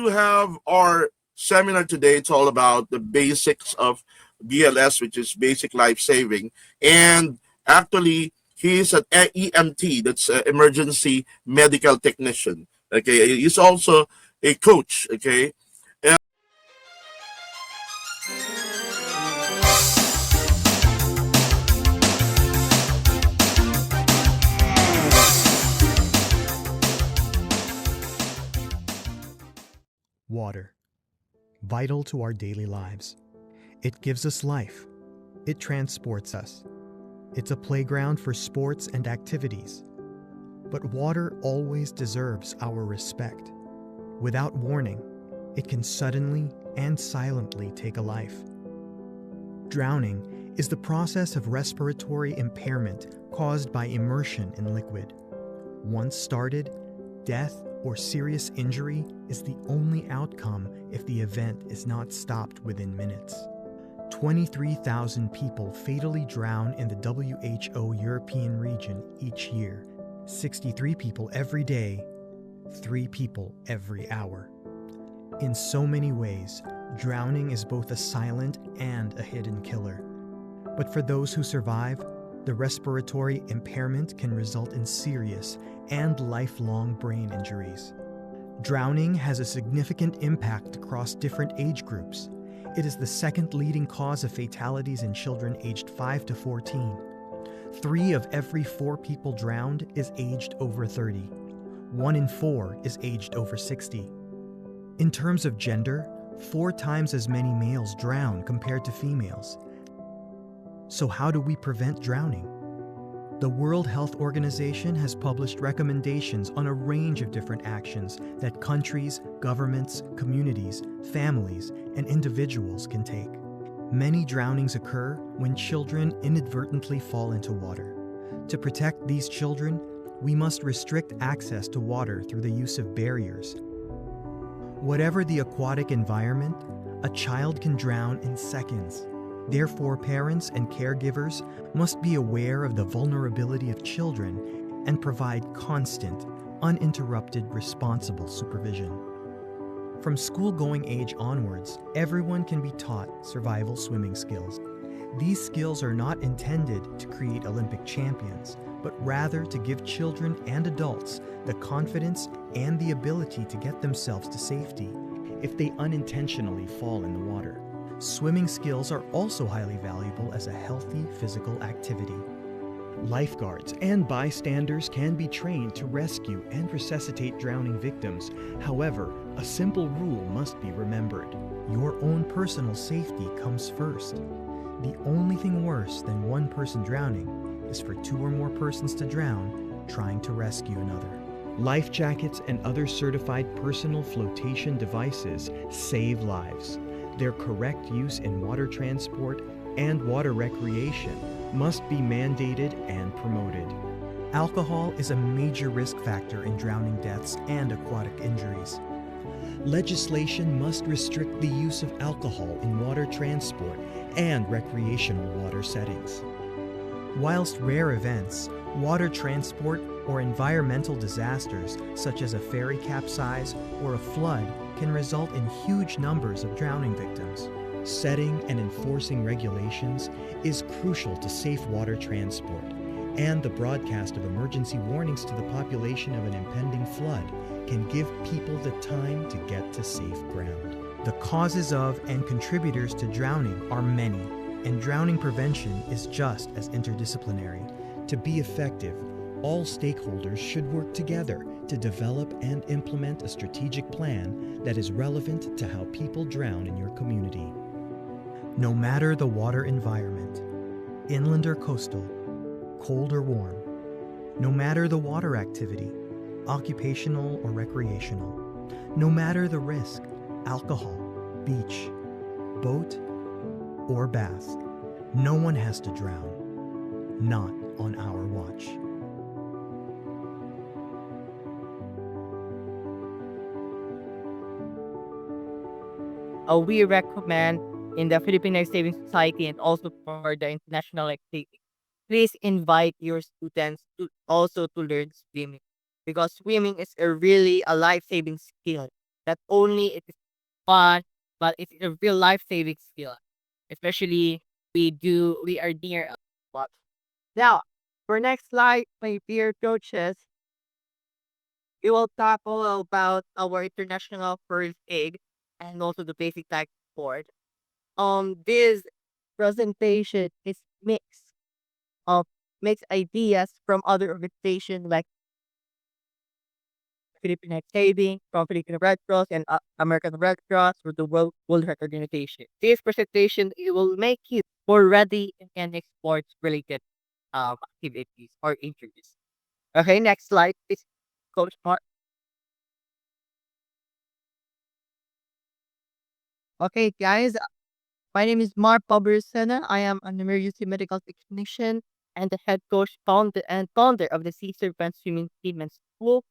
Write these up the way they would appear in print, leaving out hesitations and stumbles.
do have our seminar today. It's all about the basics of BLS, which is basic life saving. And actually, he is an EMT, that's emergency medical technician. Okay, he's also a coach. Okay, Water, vital to our daily lives. It gives us life. It transports us. It's a playground for sports and activities. But water always deserves our respect. Without warning, it can suddenly and silently take a life. Drowning is the process of respiratory impairment caused by immersion in liquid. Once started, death or serious injury is the only outcome if the event is not stopped within minutes. 23,000 people fatally drown in the WHO European region each year. 63 people every day, 3 people every hour. In so many ways, drowning is both a silent and a hidden killer. But for those who survive, the respiratory impairment can result in serious and lifelong brain injuries. Drowning has a significant impact across different age groups. It is the second leading cause of fatalities in children aged 5 to 14. 3 of every 4 people drowned is aged over 30. 1 in 4 is aged over 60. In terms of gender, 4 times as many males drown compared to females. So how do we prevent drowning? The World Health Organization has published recommendations on a range of different actions that countries, governments, communities, families, and individuals can take. Many drownings occur when children inadvertently fall into water. To protect these children, we must restrict access to water through the use of barriers. Whatever the aquatic environment, a child can drown in seconds. Therefore, parents and caregivers must be aware of the vulnerability of children and provide constant, uninterrupted, responsible supervision. From school-going age onwards, everyone can be taught survival swimming skills. These skills are not intended to create Olympic champions, but rather to give children and adults the confidence and the ability to get themselves to safety if they unintentionally fall in the water. Swimming skills are also highly valuable as a healthy physical activity. Lifeguards and bystanders can be trained to rescue and resuscitate drowning victims. However, a simple rule must be remembered. Your own personal safety comes first. The only thing worse than one person drowning is for 2 or more persons to drown trying to rescue another. Life jackets and other certified personal flotation devices save lives. Their correct use in water transport and water recreation must be mandated and promoted. Alcohol is a major risk factor in drowning deaths and aquatic injuries. Legislation must restrict the use of alcohol in water transport and recreational water settings. Whilst rare events, water transport or environmental disasters such as a ferry capsize or a flood can result in huge numbers of drowning victims. Setting and enforcing regulations is crucial to safe water transport, and the broadcast of emergency warnings to the population of an impending flood can give people the time to get to safe ground. The causes of and contributors to drowning are many, and drowning prevention is just as interdisciplinary. To be effective, all stakeholders should work together to develop and implement a strategic plan that is relevant to how people drown in your community. No matter the water environment, inland or coastal, cold or warm, no matter the water activity, occupational or recreational, no matter the risk, alcohol, beach, boat, or bath, no one has to drown, not on our watch. We recommend in the Filipino Saving Society and also for the international activity. Please invite your students to also to learn swimming because swimming is a really a life-saving skill. Not only it is fun, but it's a real life saving skill. Especially we are near a lot. Now, for next slide, my dear coaches, we will tackle about our international first aid and also the basic life support. This presentation is of mixed ideas from other organizations like Philippine Health Saving, from Philippine Red Cross and American Red Cross or the World Health Organization. This presentation it will make you more ready in any sports related activities or injuries. Okay, next slide, please, Coach Mark. Okay, guys, my name is Mark Pabersena. I am an emergency medical technician and the head coach founder of the Caesar Benz Swimming Team and School,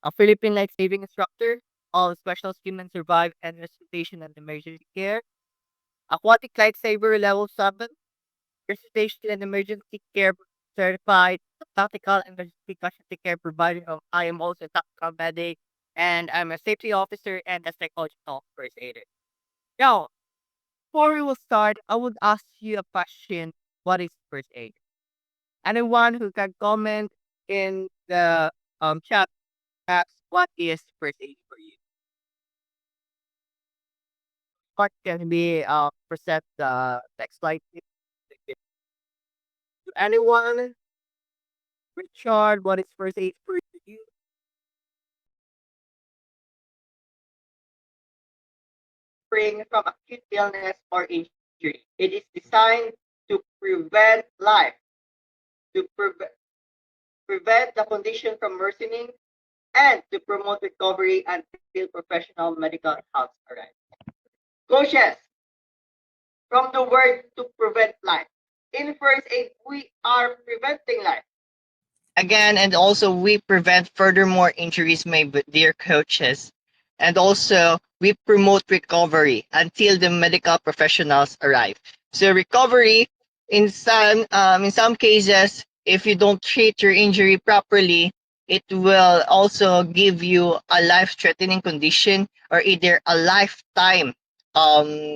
a Philippine life saving instructor, all special swim and survive and resuscitation and emergency care, aquatic lifesaver level 7, resuscitation and emergency care certified, tactical and emergency casualty care provider. I am also a tactical medic, and I'm a safety officer and a psychological first aider. Now, before we will start, I would ask you a question. What is first aid? Anyone who can comment in the chat asks what is first aid for you? What can be present the next slide, please? To anyone, Richard, what is first aid for you? Spring from acute illness or injury. It is designed to prevent life, to prevent the condition from worsening, and to promote recovery until professional medical help arrives. Coaches, from the word to prevent life. In first aid, we are preventing life. Again, and also we prevent furthermore injuries, my dear coaches. And also we promote recovery until the medical professionals arrive. So recovery in some cases, if you don't treat your injury properly, it will also give you a life-threatening condition or either a lifetime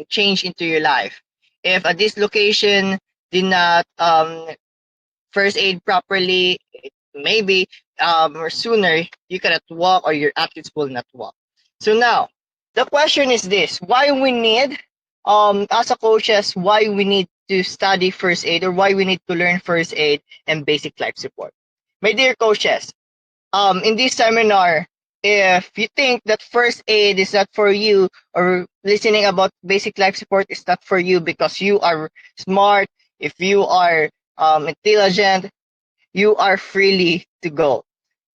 change into your life. If a dislocation did not first aid properly, maybe or sooner you cannot walk or your athletes will not walk. So now the question is this: why we need as a coaches, why we need to study first aid or why we need to learn first aid and basic life support? My dear coaches, in this seminar, if you think that first aid is not for you or listening about basic life support is not for you because you are smart, if you are intelligent, you are freely to go.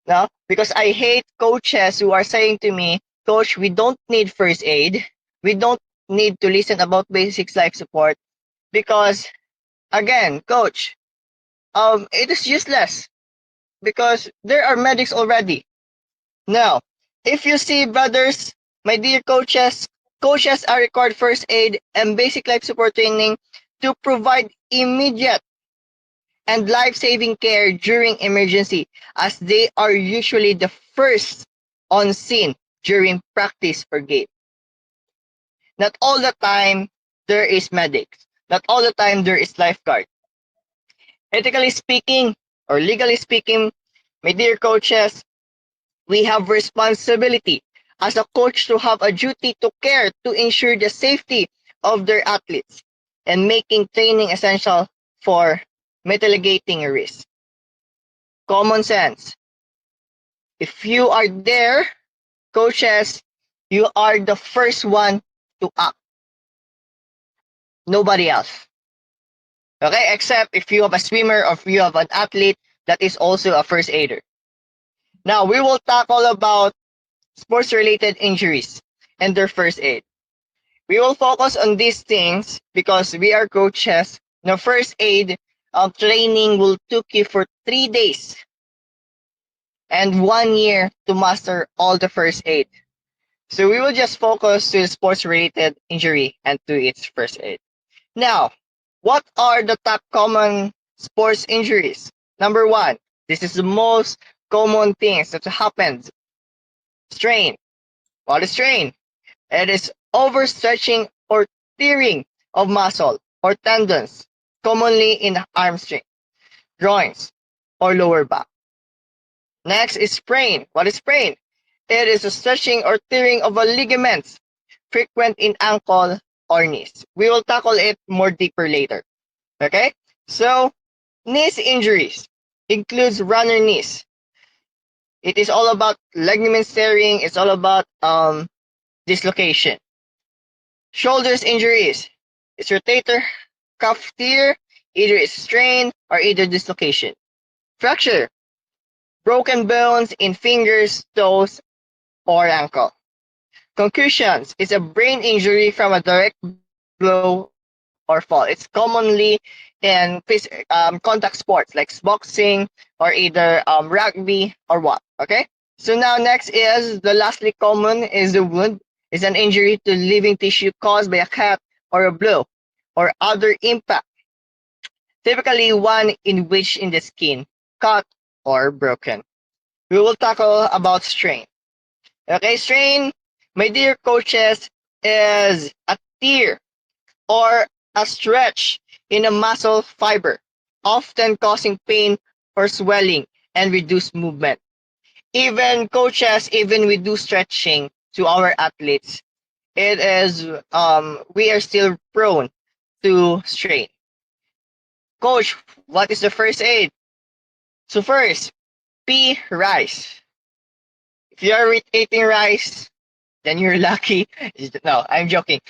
No? Because I hate coaches who are saying to me, Coach, we don't need first aid. We don't need to listen about basic life support because, again, Coach, it is useless because there are medics already. Now, if you see, brothers, my dear coaches, coaches are required first aid and basic life support training to provide immediate and life-saving care during emergency, as they are usually the first on scene during practice or game. Not all the time there is medics. Not all the time there is lifeguard. Ethically speaking or legally speaking, my dear coaches, we have responsibility as a coach to have a duty to care to ensure the safety of their athletes and making training essential for mitigating a risk. Common sense. If you are there, coaches, you are the first one to act. Nobody else. Okay, except if you have a swimmer or if you have an athlete that is also a first aider. Now, we will talk all about sports-related injuries and their first aid. We will focus on these things because we are coaches. Now, first aid training will took you for 3 days and 1 year to master all the first aid. So we will just focus to the sports-related injury and to its first aid. Now, what are the top common sports injuries? Number 1, this is the most common things that happens. Strain. What is strain? It is overstretching or tearing of muscle or tendons, commonly in hamstring, joints, or lower back. Next is sprain. What is sprain? It is a stretching or tearing of a ligaments, frequent in ankle or knees. We will tackle it more deeper later. Okay? So, knees injuries includes runner knees. It is all about ligament tearing. It's all about dislocation. Shoulders injuries. It's rotator cuff tear, either it's strain or either dislocation. Fracture. Broken bones in fingers, toes, or ankle. Concussions is a brain injury from a direct blow or fall. It's commonly in contact sports like boxing or either rugby or what. Okay. So now next is the lastly common is the wound. Is an injury to living tissue caused by a cut or a blow or other impact. Typically one in which in the skin, cut or broken. We will tackle about strain. Okay, strain, my dear coaches, is a tear or a stretch in a muscle fiber, often causing pain or swelling and reduced movement. Even coaches, even we do stretching to our athletes, it is we are still prone to strain. Coach, what is the first aid? So first, pea rice. If you're eating rice, then you're lucky. No, I'm joking.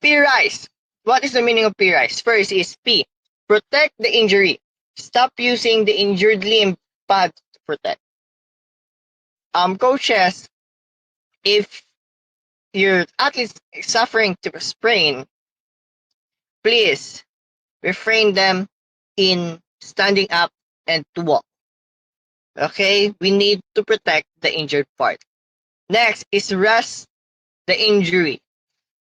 Pea rice. What is the meaning of pea rice? First is P. Protect the injury. Stop using the injured limb pad to protect. Coaches, if your athlete is suffering to a sprain, please refrain them in standing up and to walk. Okay, we need to protect the injured part. Next is rest the injury.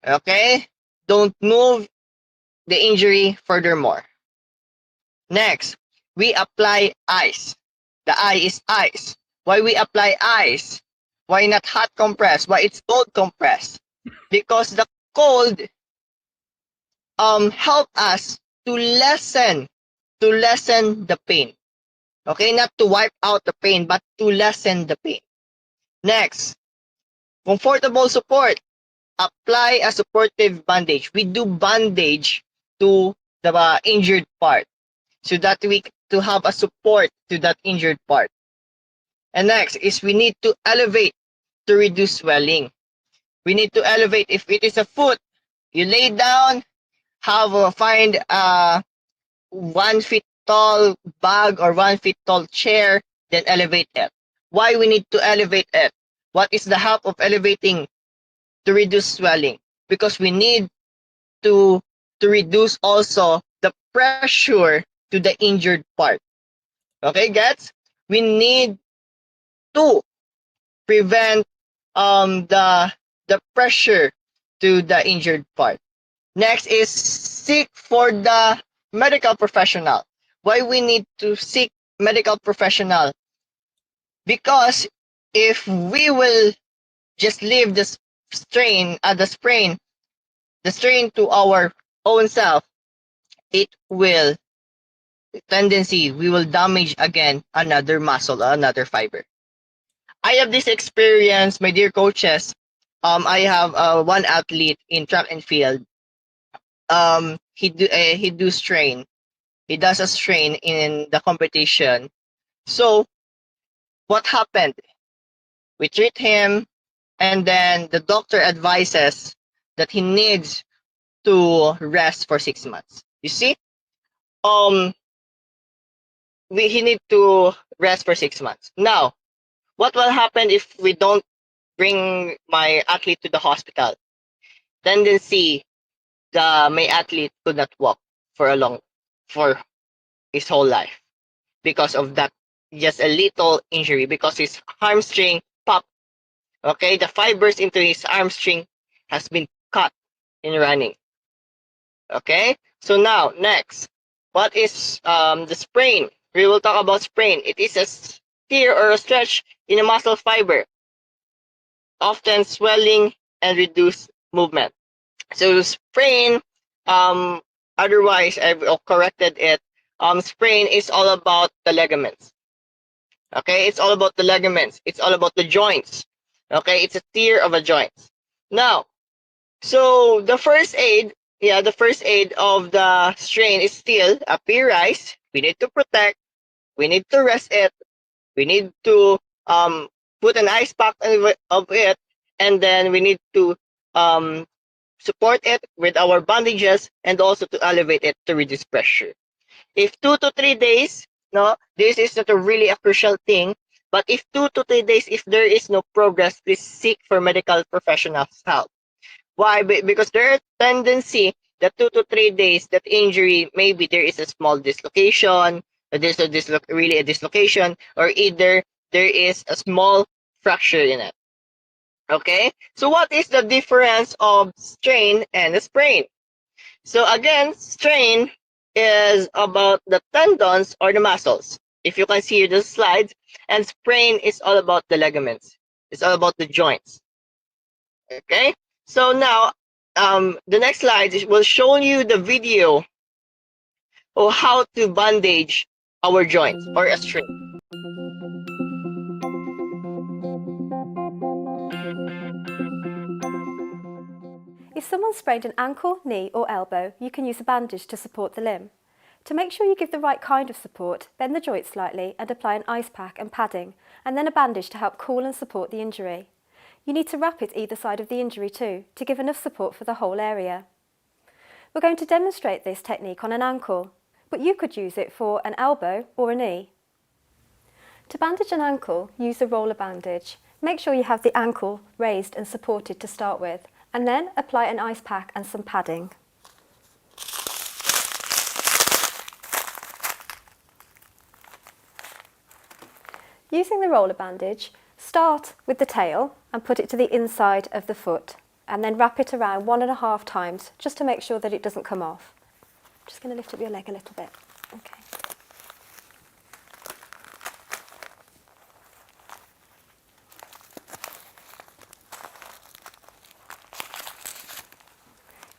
Okay, don't move the injury furthermore. Next, we apply ice. The I is ice. Why we apply ice? Why not hot compress? Why it's cold compress? Because the cold help us to lessen the pain. Okay, not to wipe out the pain, but to lessen the pain. Next, comfortable support. Apply a supportive bandage. We do bandage to the injured part so that we to have a support to that injured part. And next is we need to elevate to reduce swelling. We need to elevate. If it is a foot, you lay down, find a 1 feet tall bag or 1 feet tall chair, then elevate it. Why we need to elevate it? What is the help of elevating to reduce swelling? Because we need to reduce also the pressure to the injured part. Okay, gets? We need to prevent the pressure to the injured part. Next is seek for the medical professional. Why we need to seek medical professional? Because if we will just leave the strain to our own self, it will we will damage again another muscle, another fiber. I have this experience, my dear coaches. I have one athlete in track and field. He do strain. He does a strain in the competition. So what happened? We treat him, and then the doctor advises that he needs to rest for 6 months. You see, um, he need to rest for 6 months. Now, what will happen if we don't bring my athlete to the hospital? Tendency, my athlete could not walk for his whole life because of that, just a little injury, because his hamstring popped. Okay, the fibers into his hamstring has been cut in running. Okay, so now next, what is the sprain? We will talk about sprain. It is a tear or a stretch in a muscle fiber, often swelling and reduced movement. So sprain, otherwise I've corrected it. Sprain is all about the ligaments. Okay, it's all about the ligaments. It's all about the joints. Okay, it's a tear of a joint. Now, so the first aid of the strain is still a rise. We need to protect. We need to rest it. We need to put an ice pack of it, and then we need to um, support it with our bandages and also to elevate it to reduce pressure. If 2 to 3 days, no, this is not a really a crucial thing. But if 2 to 3 days, if there is no progress, please seek for medical professionals' help. Why? Because there are tendency that 2 to 3 days that injury, maybe there is a small dislocation, or there's a really a dislocation, or either there is a small fracture in it. Okay, so what is the difference of strain and a sprain? So again, strain is about the tendons or the muscles. If you can see the slides, and sprain is all about the ligaments. It's all about the joints. Okay, so now the next slide will show you the video of how to bandage our joints or a strain. If someone sprained an ankle, knee or elbow, you can use a bandage to support the limb. To make sure you give the right kind of support, bend the joint slightly and apply an ice pack and padding, and then a bandage to help cool and support the injury. You need to wrap it either side of the injury too, to give enough support for the whole area. We're going to demonstrate this technique on an ankle, but you could use it for an elbow or a knee. To bandage an ankle, use a roller bandage. Make sure you have the ankle raised and supported to start with, and then apply an ice pack and some padding. Using the roller bandage, start with the tail and put it to the inside of the foot, and then wrap it around 1.5 times just to make sure that it doesn't come off. I'm just going to lift up your leg a little bit. Okay.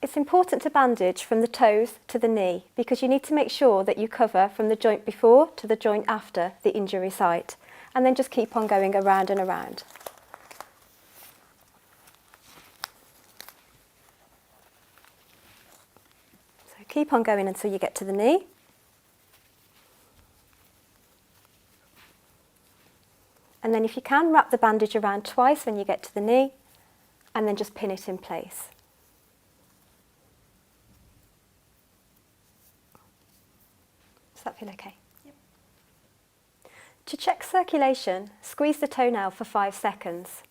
It's important to bandage from the toes to the knee because you need to make sure that you cover from the joint before to the joint after the injury site, and then just keep on going around and around. So keep on going until you get to the knee. And then if you can, wrap the bandage around twice when you get to the knee, and then just pin it in place. Does that feel okay? Yep. To check circulation, squeeze the toenail for 5 seconds.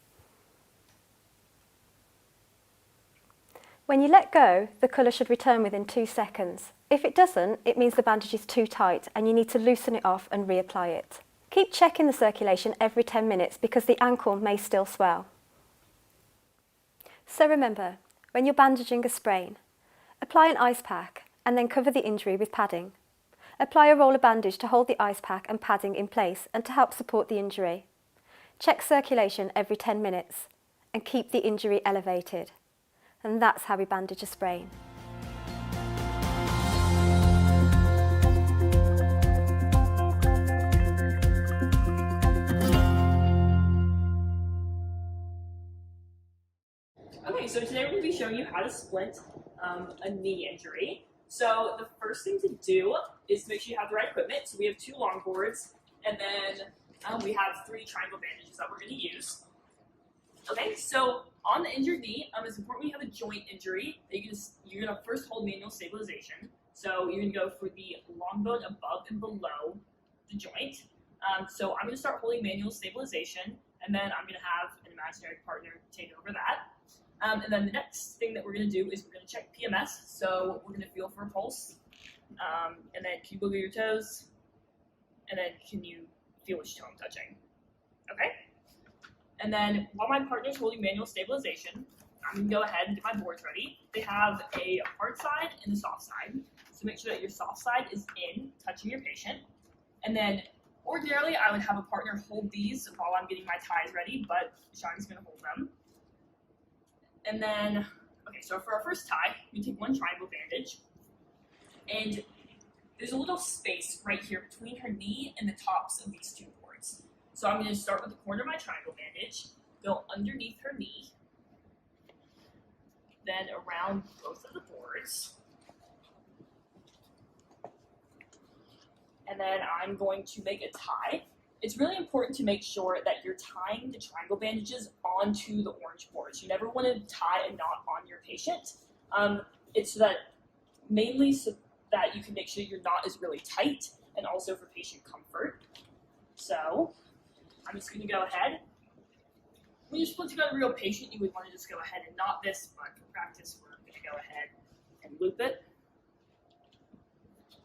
When you let go, the colour should return within 2 seconds. If it doesn't, it means the bandage is too tight and you need to loosen it off and reapply it. Keep checking the circulation every 10 minutes because the ankle may still swell. So remember, when you're bandaging a sprain, apply an ice pack and then cover the injury with padding. Apply a roller bandage to hold the ice pack and padding in place and to help support the injury. Check circulation every 10 minutes and keep the injury elevated. And that's how we bandage a sprain. Okay, so today we're going to be showing you how to splint a knee injury. So the first thing to do is to make sure you have the right equipment. So we have 2 long boards, and then we have 3 triangle bandages that we're going to use. Okay, so on the injured knee, it's important when you have a joint injury that you're going to first hold manual stabilization. So you're going to go for the long bone above and below the joint. So I'm going to start holding manual stabilization, and then I'm going to have an imaginary partner take over that. And then the next thing that we're going to do is we're going to check PMS. So we're going to feel for a pulse. And then can you wiggle your toes? And then can you feel which toe I'm touching? Okay? And then while my partner's holding manual stabilization, I'm going to go ahead and get my boards ready. They have a hard side and a soft side. So make sure that your soft side is in, touching your patient. And then ordinarily I would have a partner hold these while I'm getting my ties ready, but Shani's going to hold them. And then, okay, so for our first tie, we take one triangle bandage, and there's a little space right here between her knee and the tops of these two boards. So I'm going to start with the corner of my triangle bandage, go underneath her knee, then around both of the boards. And then I'm going to make a tie. It's really important to make sure that you're tying the triangle bandages onto the orange boards. You never want to tie a knot on your patient. It's so that mainly so that you can make sure your knot is really tight and also for patient comfort. So I'm just going to go ahead. When you're splitting on a real patient, you would want to just go ahead and knot this, but for practice, we're going to go ahead and loop it.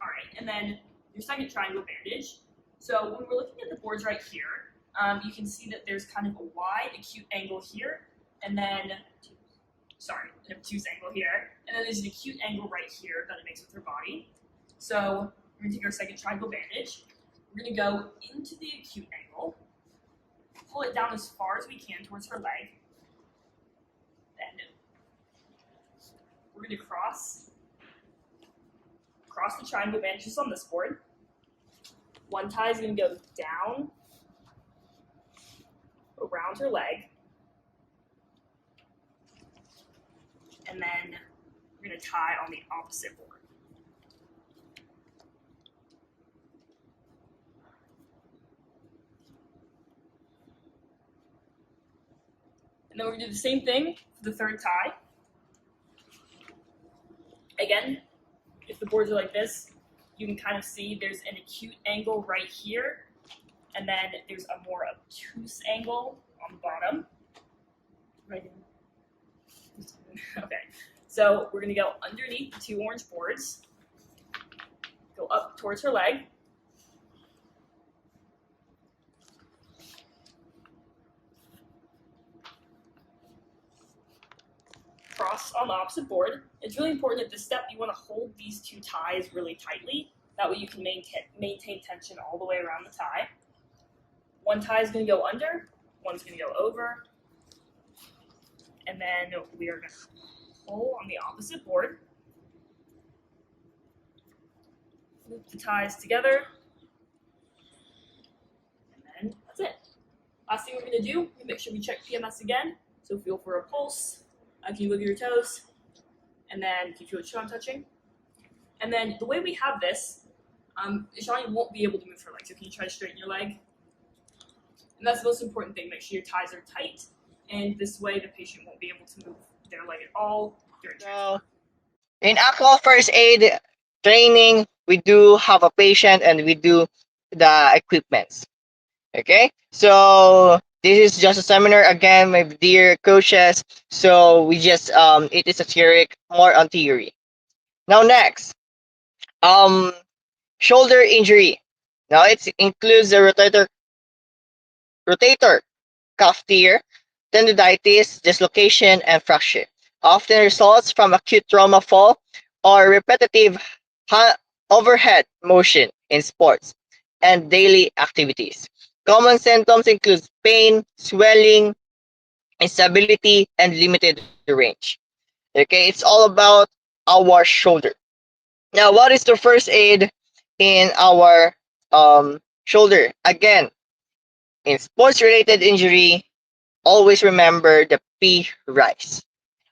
All right, and then your second triangle bandage. So when we're looking at the boards right here, you can see that there's kind of a wide acute angle here, and then, an obtuse angle here, and then there's an acute angle right here that it makes with her body. So we're going to take our second triangle bandage. We're going to go into the acute angle, pull it down as far as we can towards her leg. Then we're going to cross the triangle bandages on this board. One tie is going to go down around her leg. And then we're going to tie on the opposite board. And then we're going to do the same thing for the third tie. Again, if the boards are like this, you can kind of see there's an acute angle right here, and then there's a more obtuse angle on the bottom. Right in. Okay, so we're going to go underneath the two orange boards, go up towards her leg, cross on the opposite board. It's really important at this step you want to hold these two ties really tightly. That way you can maintain tension all the way around the tie. One tie is going to go under, one's going to go over, and then we are going to pull on the opposite board. Loop the ties together, and then that's it. Last thing we're going to do, make sure we check PMS again. So feel for a pulse. Can you wiggle your toes? And then can you feel Sean touching? And then the way we have this, Shawnee won't be able to move her leg. So can you try to straighten your leg? And that's the most important thing. Make sure your ties are tight. And this way the patient won't be able to move their leg at all during transport. In actual first aid training, we do have a patient and we do the equipments. Okay, so this is just a seminar again, my dear coaches. So we just it is a theory, more on theory. Now next, shoulder injury. Now it includes the rotator cuff tear, tendinitis, dislocation, and fracture. Often results from acute trauma fall or repetitive overhead motion in sports and daily activities. Common symptoms include pain, swelling, instability, and limited range. Okay, it's all about our shoulder. Now, what is the first aid in our shoulder? Again, in sports-related injury, always remember the P rise.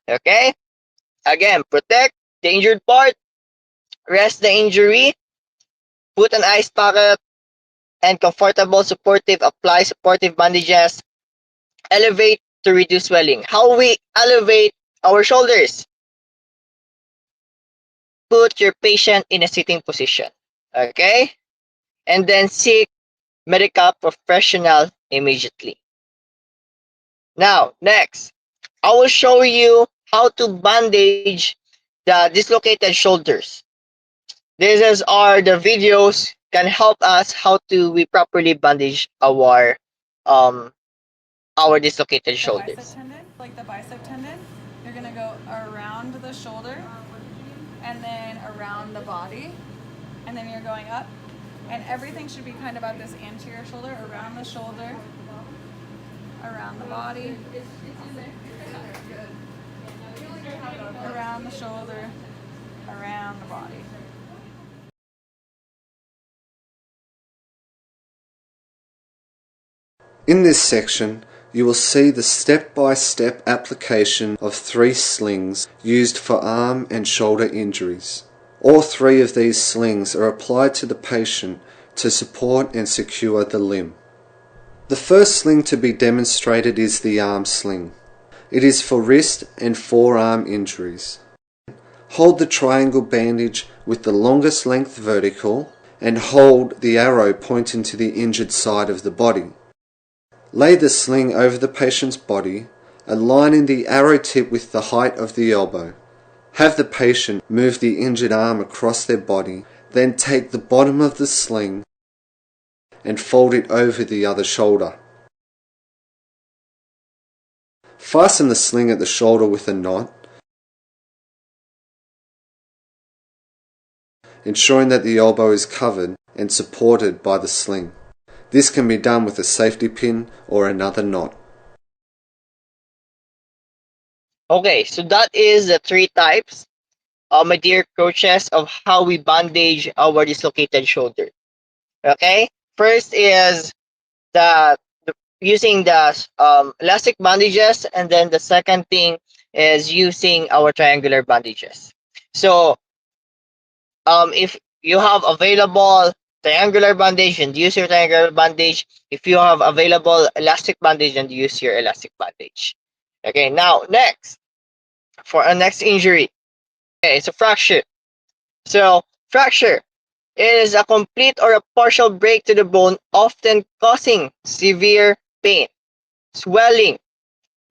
Okay? Again, protect the injured part, rest the injury, put an ice packet, and comfortable, supportive, apply supportive bandages, elevate to reduce swelling. How we elevate our shoulders? Put your patient in a sitting position, okay? And then seek medical professional immediately. Now, next, I will show you how to bandage the dislocated shoulders. These are the videos can help us how to we properly bandage our dislocated shoulders. Bicep tendon, like the bicep tendon, you're gonna go around the shoulder and then around the body, and then you're going up, and everything should be kind of at this anterior shoulder, around the shoulder, around the body, around the shoulder, around the body. In this section, you will see the step-by-step application of 3 slings used for arm and shoulder injuries. All 3 of these slings are applied to the patient to support and secure the limb. The first sling to be demonstrated is the arm sling. It is for wrist and forearm injuries. Hold the triangle bandage with the longest length vertical and hold the arrow pointing to the injured side of the body. Lay the sling over the patient's body, aligning the arrow tip with the height of the elbow. Have the patient move the injured arm across their body, then take the bottom of the sling and fold it over the other shoulder. Fasten the sling at the shoulder with a knot, ensuring that the elbow is covered and supported by the sling. This can be done with a safety pin or another knot. Okay, so that is the 3 types, my dear coaches, of how we bandage our dislocated shoulder. Okay, first is using the elastic bandages, and then the second thing is using our triangular bandages. So if you have available triangular bandage, and use your triangular bandage. If you have available elastic bandage, and use your elastic bandage. Okay, now next, for our next injury, okay, it's a fracture. So fracture is a complete or a partial break to the bone, often causing severe pain, swelling,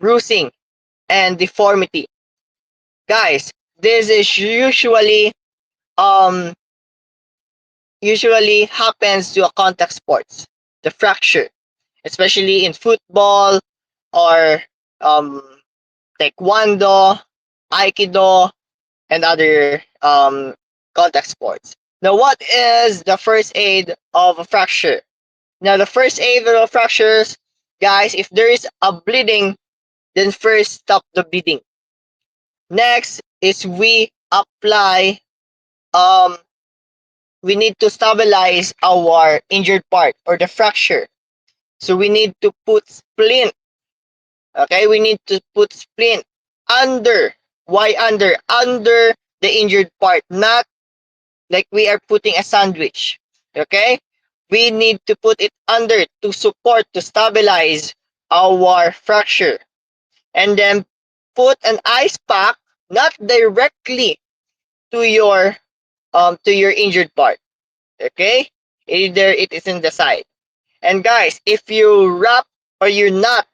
bruising, and deformity. Guys, this is usually happens to a contact sports, the fracture, especially in football or taekwondo, aikido, and other contact sports. Now, what is the first aid of a fracture? Now, the first aid of fractures, guys, if there is a bleeding, then first stop the bleeding. Next is we apply, we need to stabilize our injured part or the fracture. So we need to put splint. Okay, we need to put splint under. Why under? Under the injured part, not like we are putting a sandwich. Okay, we need to put it under to support, to stabilize our fracture, and then put an ice pack not directly to your injured part. Okay, either it is in the side. And guys, if you wrap or you knot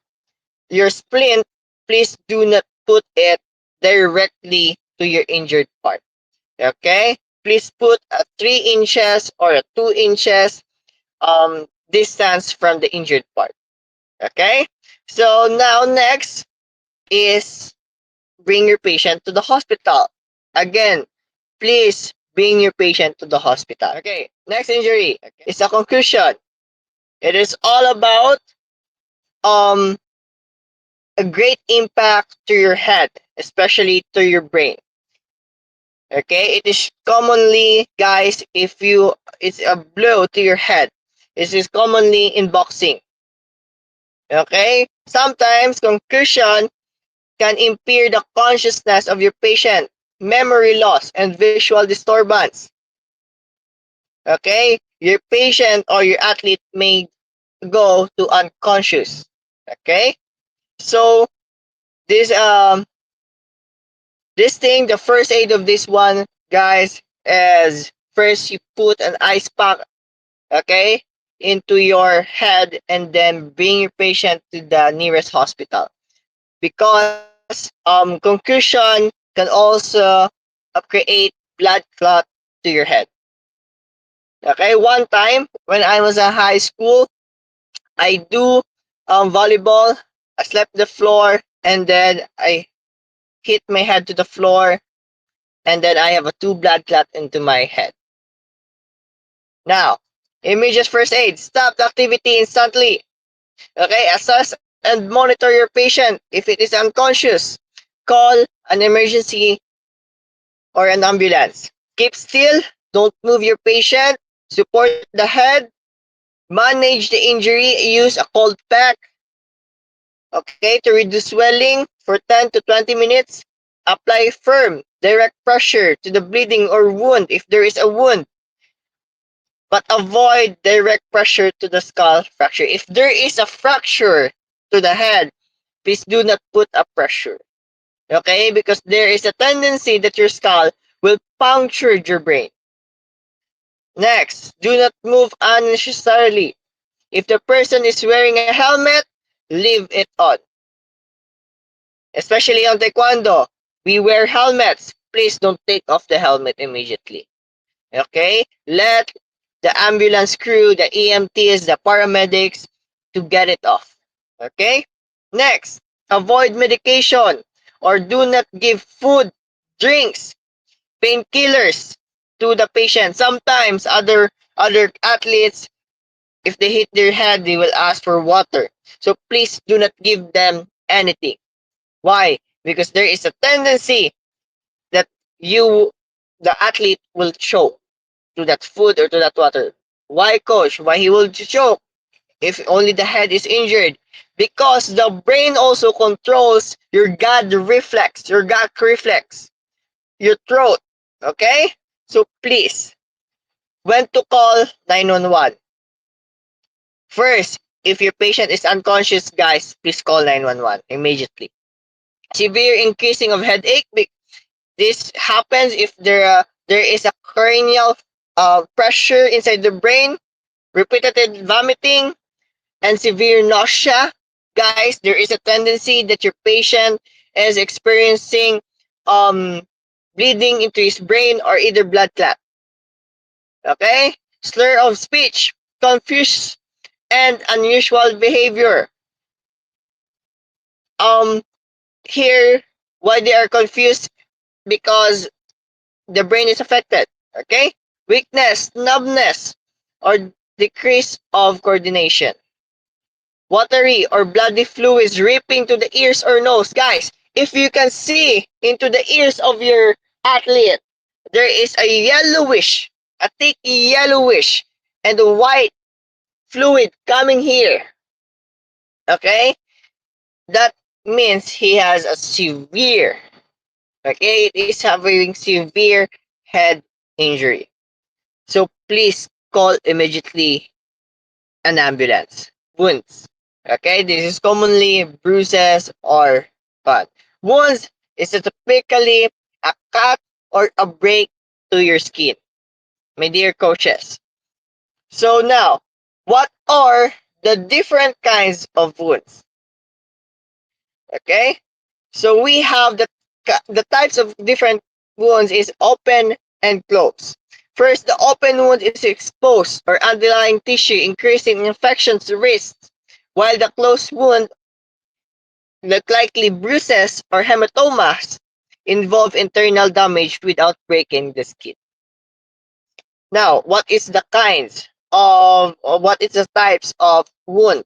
your splint, please do not put it directly to your injured part. Okay, please put a 3 inches or a 2 inches distance from the injured part. Okay, so now next is bring your patient to the hospital. Again, please bring your patient to the hospital. Okay, next injury is a concussion. It is all about a great impact to your head, especially to your brain. Okay, it is commonly, guys, if you it's a blow to your head. This is commonly in boxing. Okay, sometimes concussion can impair the consciousness of your patient, memory loss, and visual disturbance. Okay, your patient or your athlete may go to unconscious. Okay, so this thing, the first aid of this one, guys, is first you put an ice pack, okay, into your head, and then bring your patient to the nearest hospital, because concussion can also create blood clot to your head. Okay, one time when I was in high school, I do volleyball. I slept the floor, and then I hit my head to the floor, and then I have a 2 blood clot into my head. Now, immediate first aid. Stop the activity instantly. Okay, assess and monitor your patient. If it is unconscious, call an emergency or an ambulance. Keep still, don't move your patient, support the head, manage the injury, use a cold pack, okay, to reduce swelling for 10 to 20 minutes. Apply firm, direct pressure to the bleeding or wound if there is a wound, but avoid direct pressure to the skull fracture. If there is a fracture to the head, please do not put a pressure. Okay? Because there is a tendency that your skull will puncture your brain. Next, do not move unnecessarily. If the person is wearing a helmet, leave it on. Especially on taekwondo, we wear helmets. Please don't take off the helmet immediately. Okay? Let the ambulance crew, the EMTs, the paramedics to get it off. Okay? Next, avoid medication or do not give food, drinks, painkillers to the patient. Sometimes other athletes, if they hit their head, they will ask for water. So please do not give them anything. Why? Because there is a tendency that you, the athlete, will choke to that food or to that water. Why, coach? Why he will choke if only the head is injured? Because the brain also controls your gut reflex, your throat. Okay? So please, when to call 911? First, if your patient is unconscious, guys, please call 911 immediately. Severe increasing of headache. This happens if there is a cranial pressure inside the brain, repeated vomiting, and severe nausea. Guys, there is a tendency that your patient is experiencing bleeding into his brain or either blood clot. Okay? Slur of speech, confused and unusual behavior. Um Here, why they are confused? Because the brain is affected. Okay? Weakness, numbness, or decrease of coordination. Watery or bloody fluids dripping to the ears or nose. Guys, if you can see into the ears of your athlete, there is a thick yellowish, and a white fluid coming here. Okay? That means he has a severe, okay, it is having severe head injury. So please call immediately an ambulance. Wounds. Okay, this is commonly bruises or cut. Wounds is typically a cut or a break to your skin, my dear coaches. So now, what are the different kinds of wounds? Okay, so we have the types of different wounds is open and closed. First, the open wound is exposed or underlying tissue, increasing infections risk, while the closed wound, that likely bruises or hematomas, involve internal damage without breaking the skin. Now, what is the kinds of, or what is the types of wound?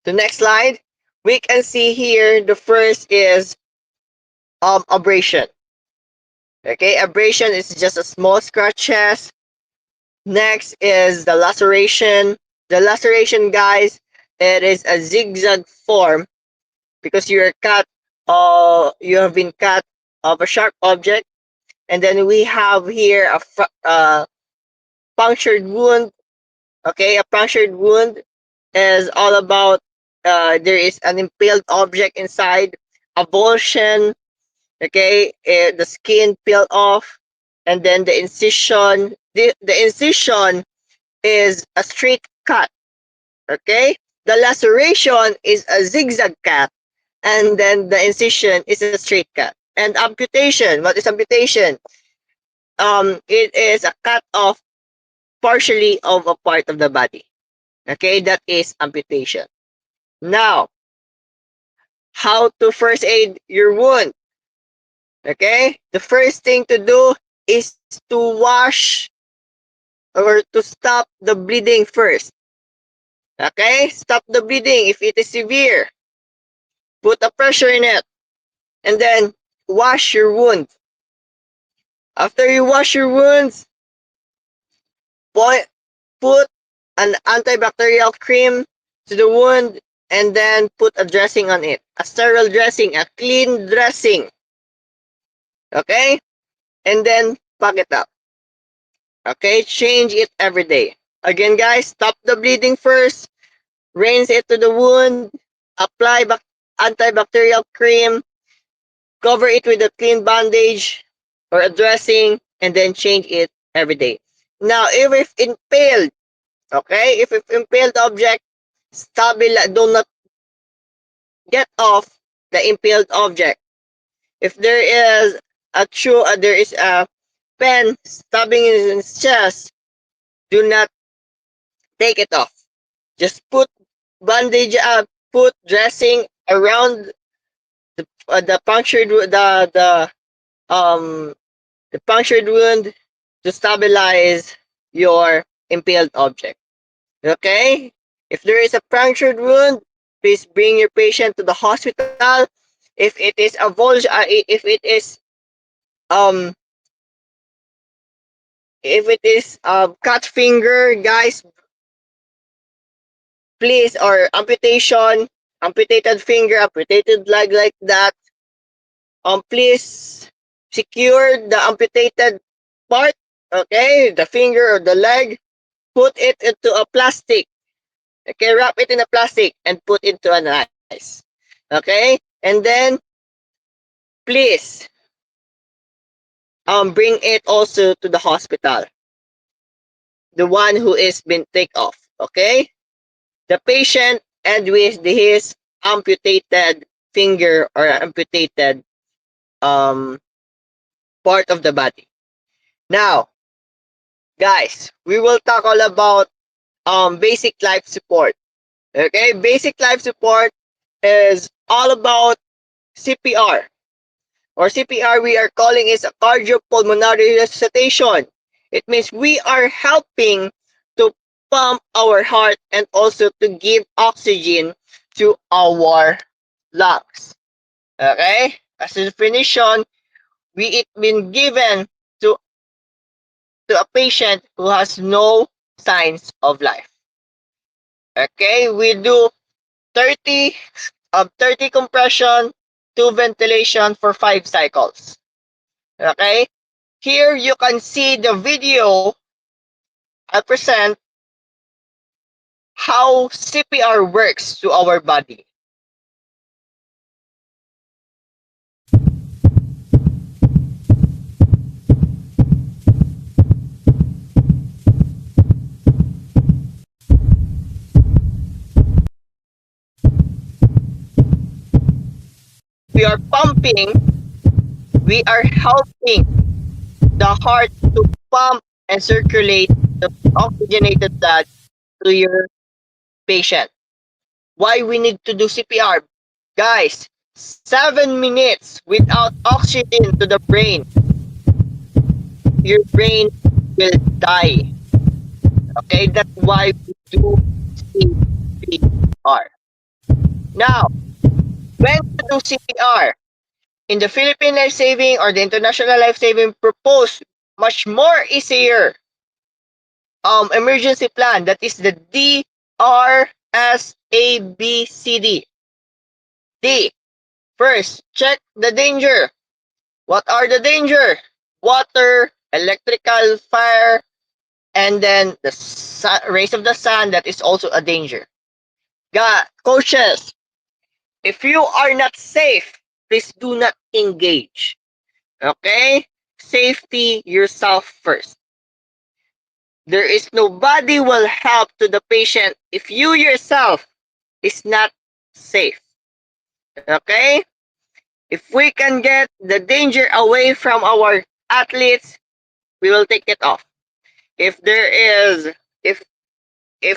The next slide, we can see here the first is abrasion. Okay, abrasion is just a small scratches. Next is the laceration. The laceration, guys, it is a zigzag form because you have been cut of a sharp object. And then we have here a punctured wound. Okay, a punctured wound is all about there is an impaled object inside, avulsion. Okay, the skin peeled off, and then the incision. The incision is a straight cut. Okay, the laceration is a zigzag cut, and then the incision is a straight cut. And amputation. What is amputation? It is a cut off partially of a part of the body. Okay, that is amputation. Now, how to first aid your wound? Okay, the first thing to do is to wash or to stop the bleeding first. Okay, stop the bleeding if it is severe. Put a pressure in it. and then wash your wound. After you wash your wounds, put an antibacterial cream to the wound and then put a dressing on it. A sterile dressing, a clean dressing. Okay? And then pack it up. Okay? Change it every day. Again, guys, stop the bleeding first. Rinse it to the wound. Apply antibacterial cream. Cover it with a clean bandage or a dressing and then change it every day. Now, if it's impaled, okay, if it's impaled object, do not get off the impaled object. If there is there is a pen stabbing in his chest, do not take it off. Just put bandage up, put dressing around the punctured um the punctured wound to stabilize your impaled object. Okay? If there is a punctured wound, please bring your patient to the hospital. If it is if it is um cut finger, guys, please, or amputation, amputated finger, amputated leg like that, please secure the amputated part, okay, the finger or the leg, put it into a plastic, okay, wrap it in a plastic and put into an ice, okay, and then please bring it also to the hospital, the one who is been take off, okay, the patient and with his amputated finger or amputated um part of the body. Now, guys, we will talk all about basic life support. Okay, basic life support is all about CPR, or CPR we are calling is a cardiopulmonary resuscitation. It means we are helping to pump our heart and also to give oxygen to our lungs. Okay, as a definition, it been given to a patient who has no signs of life. Okay, we do 30 30 compression, 2 ventilation for 5 cycles. Okay, here you can see the video I present how CPR works to our body. We are pumping, we are helping the heart to pump and circulate the oxygenated blood to your patient. Why we need to do CPR? Guys, 7 minutes without oxygen to the brain, your brain will die. Okay, that's why we do CPR. Now, when to do CPR? In the Philippine Life Saving or the International Life Saving propose much more easier emergency plan, that is the DRSABCD. D. First, check the danger. What are the danger? Water, electrical, fire, and then the rays of the sun, that is also a danger. Coaches, if you are not safe, please do not engage. Okay? Safety yourself first. There is nobody will help to the patient if you yourself is not safe. Okay? If we can get the danger away from our athletes, we will take it off. If there is if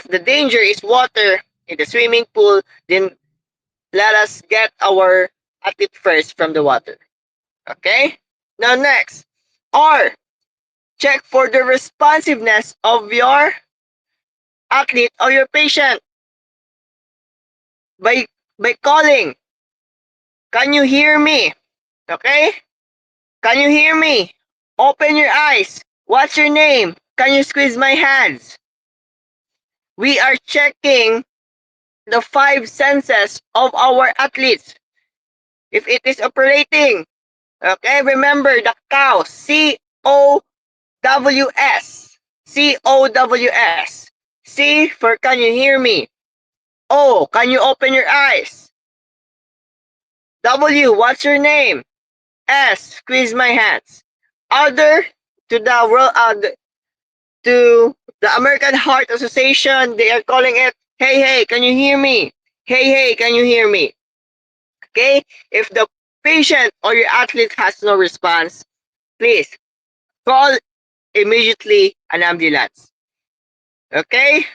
the danger is water in the swimming pool, then let us get our athlete first from the water. Okay? Now next, R, check for the responsiveness of your athlete or your patient by calling. Can you hear me? Okay? Can you hear me? Open your eyes. What's your name? Can you squeeze my hands? We are checking the 5 senses of our athletes. If it is operating, okay, remember the cow, C-O-W-S. C-O-W-S. C for can you hear me? O, can you open your eyes? W, what's your name? S, squeeze my hands. Other, to the world, to the American Heart Association, they are calling it, hey, hey, can you hear me? Hey, hey, can you hear me? Okay? If the patient or your athlete has no response, please call immediately an ambulance. Okay?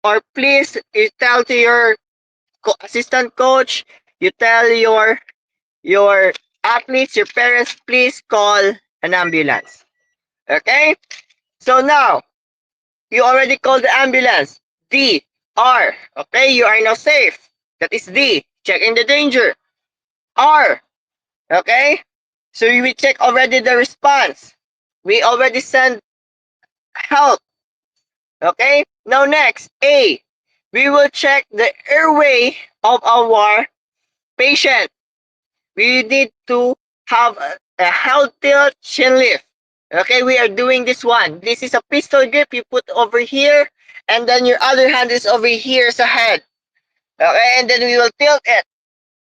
Or please, you tell to your assistant coach, you tell your athletes, your parents, please call an ambulance. Okay? So now, you already called the ambulance. D, R. Okay, you are now safe. That is D. Checking the danger. R. Okay? So we check already the response. We already send help. Okay? Now next, A. We will check the airway of our patient. We need to have a healthy chin lift. Okay, we are doing this one. This is a pistol grip you put over here, and then your other hand is over here as a head. Okay, and then we will tilt it.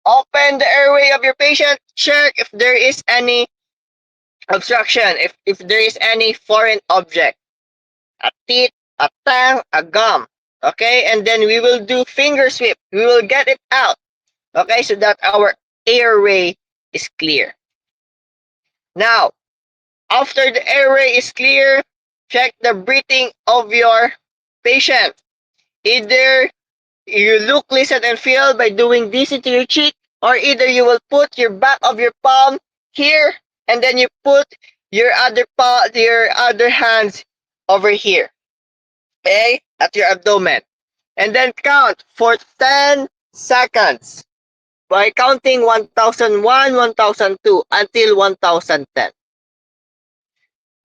Open the airway of your patient. Check if there is any obstruction, if there is any foreign object. A teeth, a tongue, a gum. Okay, and then we will do finger sweep. We will get it out. Okay, so that our airway is clear. Now, after the airway is clear, check the breathing of your patient. Either you look, listen, and feel by doing this into your cheek, or either you will put your back of your palm here, and then you put your other hands over here, okay, at your abdomen, and then count for 10 seconds by counting 1001, 1002 until 1010.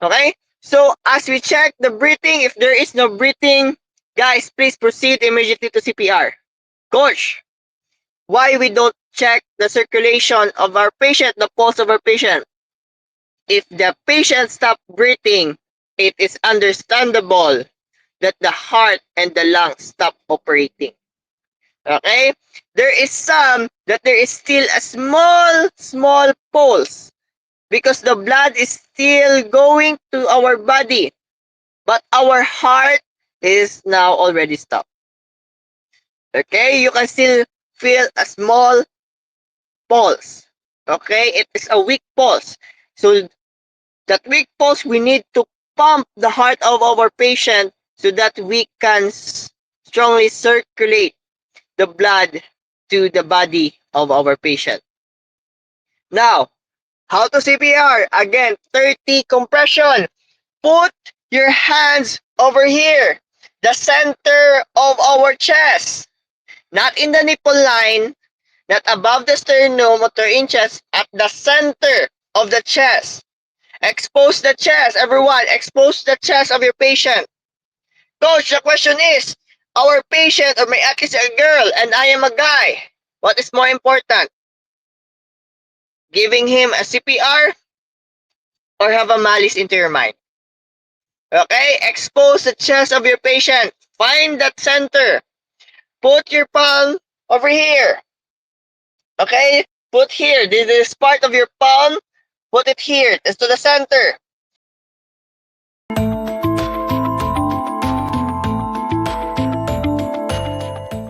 Okay? So as we check the breathing, if there is no breathing, guys, please proceed immediately to CPR. Coach, why we don't check the circulation of our patient, the pulse of our patient? If the patient stop breathing, it is understandable that the heart and the lungs stop operating. Okay? There is some that there is still a small pulse because the blood is still going to our body, but our heart is now already stopped. Okay? You can still feel a small pulse. Okay? It is a weak pulse. So that weak pulse, we need to pump the heart of our patient so that we can strongly circulate the blood to the body of our patient. Now, how to CPR? Again, 30 compression. Put your hands over here, the center of our chest. Not in the nipple line, not above the sternum or 3 inches, at the center of the chest. Expose the chest, everyone. Expose the chest of your patient. Coach, the question is, our patient or my athlete is a girl and I am a guy. What is more important? Giving him a CPR or have a malice into your mind? Okay, expose the chest of your patient. Find that center. Put your palm over here. Okay, put here. This is part of your palm. Put it here. It's to the center.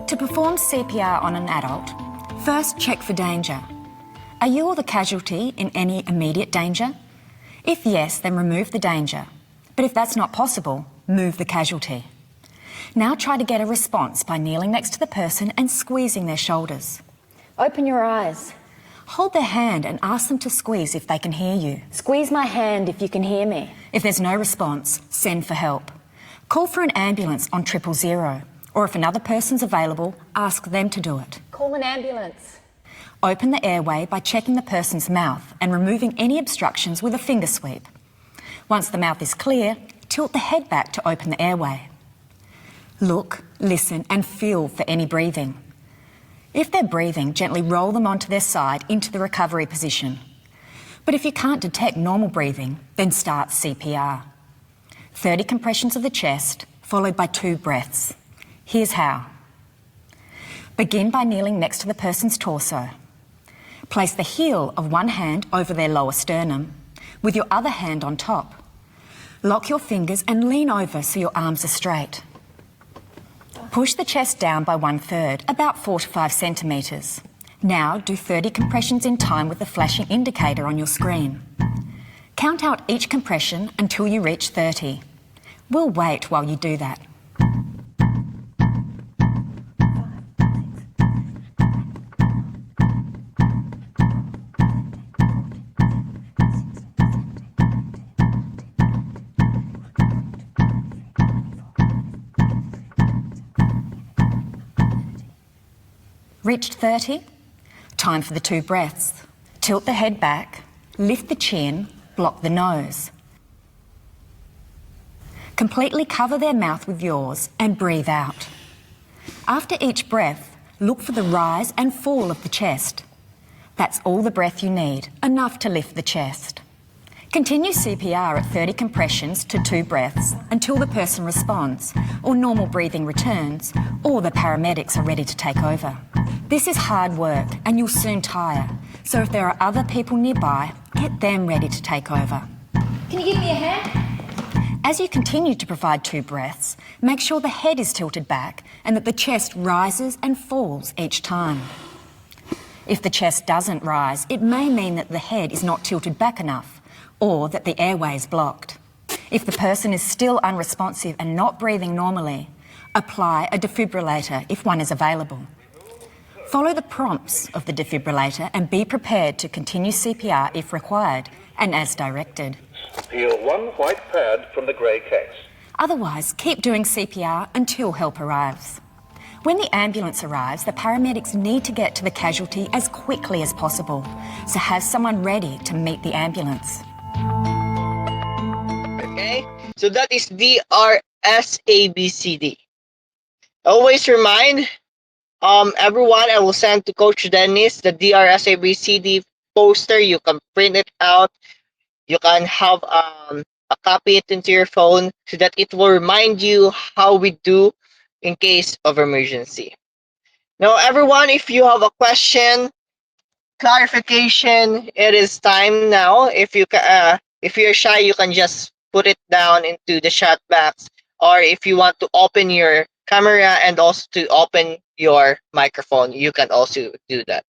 To perform CPR on an adult, first check for danger. Are you or the casualty in any immediate danger? If yes, then remove the danger. But if that's not possible, move the casualty. Now try to get a response by kneeling next to the person and squeezing their shoulders. Open your eyes. Hold their hand and ask them to squeeze if they can hear you. Squeeze my hand if you can hear me. If there's no response, send for help. Call for an ambulance on 000, or if another person's available, ask them to do it. Call an ambulance. Open the airway by checking the person's mouth and removing any obstructions with a finger sweep. Once the mouth is clear, tilt the head back to open the airway. Look, listen and feel for any breathing. If they're breathing, gently roll them onto their side into the recovery position. But if you can't detect normal breathing, then start CPR. 30 compressions of the chest, followed by 2 breaths. Here's how. Begin by kneeling next to the person's torso. Place the heel of one hand over their lower sternum, with your other hand on top. Lock your fingers and lean over so your arms are straight. Push the chest down by 1/3, about 4 to 5 centimetres. Now do 30 compressions in time with the flashing indicator on your screen. Count out each compression until you reach 30. We'll wait while you do that. Reached 30? Time for the 2 breaths. Tilt the head back, lift the chin, block the nose. Completely cover their mouth with yours and breathe out. After each breath, look for the rise and fall of the chest. That's all the breath you need, enough to lift the chest. Continue CPR at 30 compressions to 2 breaths until the person responds, or normal breathing returns, or the paramedics are ready to take over. This is hard work and you'll soon tire, so if there are other people nearby, get them ready to take over. Can you give me a hand? As you continue to provide 2 breaths, make sure the head is tilted back and that the chest rises and falls each time. If the chest doesn't rise, it may mean that the head is not tilted back enough, or that the airway is blocked. If the person is still unresponsive and not breathing normally, apply a defibrillator if one is available. Follow the prompts of the defibrillator and be prepared to continue CPR if required and as directed. Peel 1 white pad from the grey case. Otherwise, keep doing CPR until help arrives. When the ambulance arrives, the paramedics need to get to the casualty as quickly as possible, so have someone ready to meet the ambulance. Okay, so that is DRSABCD. Always remind everyone, I will send to Coach Dennis the DRSABCD poster. You can print it out. You can have a copy it into your phone so that it will remind you how we do in case of emergency. Now, everyone, if you have a question, clarification, it is time now. If you're shy, you can just put it down into the chat box, or if you want to open your camera and also to open your microphone, you can also do that.